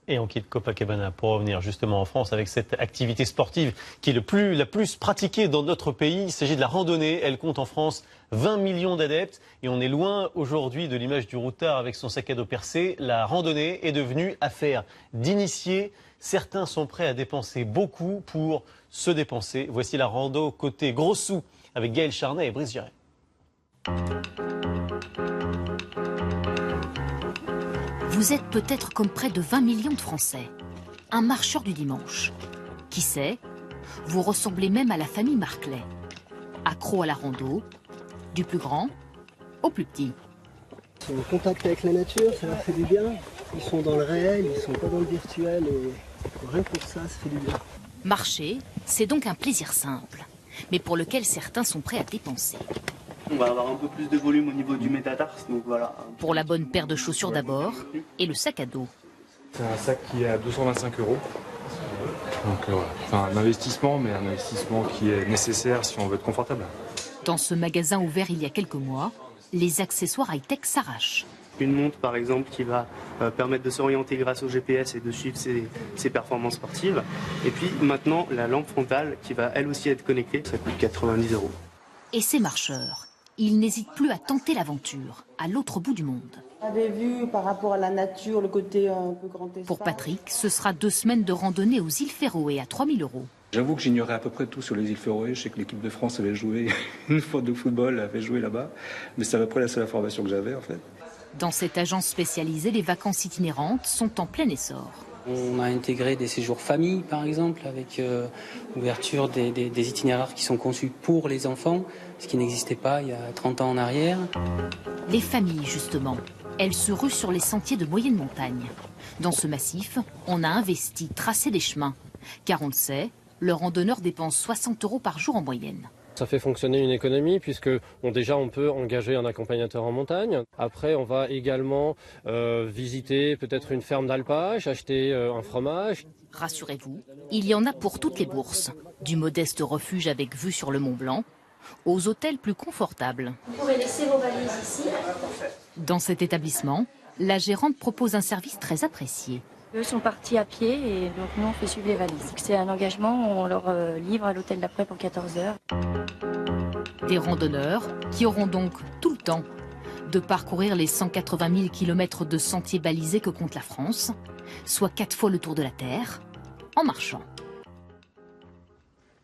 Et on quitte Copacabana pour revenir justement en France avec cette activité sportive qui est la plus pratiquée dans notre pays. Il s'agit de la randonnée. Elle compte en France 20 millions d'adeptes et on est loin aujourd'hui de l'image du routard avec son sac à dos percé. La randonnée est devenue affaire d'initiés. Certains sont prêts à dépenser beaucoup pour se dépenser. Voici la rando côté gros sous avec Gaël Charnet et Brice Giray. Vous êtes peut-être comme près de 20 millions de Français, un marcheur du dimanche. Qui sait, vous ressemblez même à la famille Marclay. Accro à la rando, du plus grand au plus petit. Ils sont en contact avec la nature, ça leur fait du bien. Ils sont dans le réel, ils sont pas dans le virtuel et rien que pour ça fait du bien. Marcher, c'est donc un plaisir simple, mais pour lequel certains sont prêts à dépenser. On va avoir un peu plus de volume au niveau du métatarse, donc voilà. Pour la bonne paire de chaussures d'abord, et le sac à dos. C'est un sac qui est à 225 €. Donc enfin, un investissement, mais un investissement qui est nécessaire si on veut être confortable. Dans ce magasin ouvert il y a quelques mois, les accessoires high-tech s'arrachent. Une montre par exemple qui va permettre de s'orienter grâce au GPS et de suivre ses performances sportives. Et puis maintenant la lampe frontale qui va elle aussi être connectée, ça coûte 90 €. Et ces marcheurs, ils n'hésitent plus à tenter l'aventure, à l'autre bout du monde. On avait vu par rapport à la nature, le côté un peu grand espace. Pour Patrick, ce sera 2 semaines de randonnée aux îles Féroé à 3 000 €. J'avoue que j'ignorais à peu près tout sur les îles Féroé. Je sais que l'équipe de France avait joué une fois de football, avait joué là-bas. Mais c'est à peu près la seule information que j'avais en fait. Dans cette agence spécialisée, les vacances itinérantes sont en plein essor. On a intégré des séjours famille, par exemple, avec ouverture des itinéraires qui sont conçus pour les enfants, ce qui n'existait pas il y a 30 ans en arrière. Les familles, justement, elles se ruent sur les sentiers de moyenne montagne. Dans ce massif, on a investi, tracé des chemins. Car on le sait, le randonneur dépense 60 € par jour en moyenne. Ça fait fonctionner une économie puisque déjà on peut engager un accompagnateur en montagne. Après on va également visiter peut-être une ferme d'alpage, acheter un fromage. Rassurez-vous, il y en a pour toutes les bourses. Du modeste refuge avec vue sur le Mont Blanc aux hôtels plus confortables. Vous pourrez laisser vos valises ici. Dans cet établissement, la gérante propose un service très apprécié. Eux sont partis à pied et donc nous on fait suivre les valises. C'est un engagement, on leur livre à l'hôtel d'après pour 14 heures. Des randonneurs qui auront donc tout le temps de parcourir les 180 000 km de sentiers balisés que compte la France, soit 4 fois le tour de la Terre, en marchant.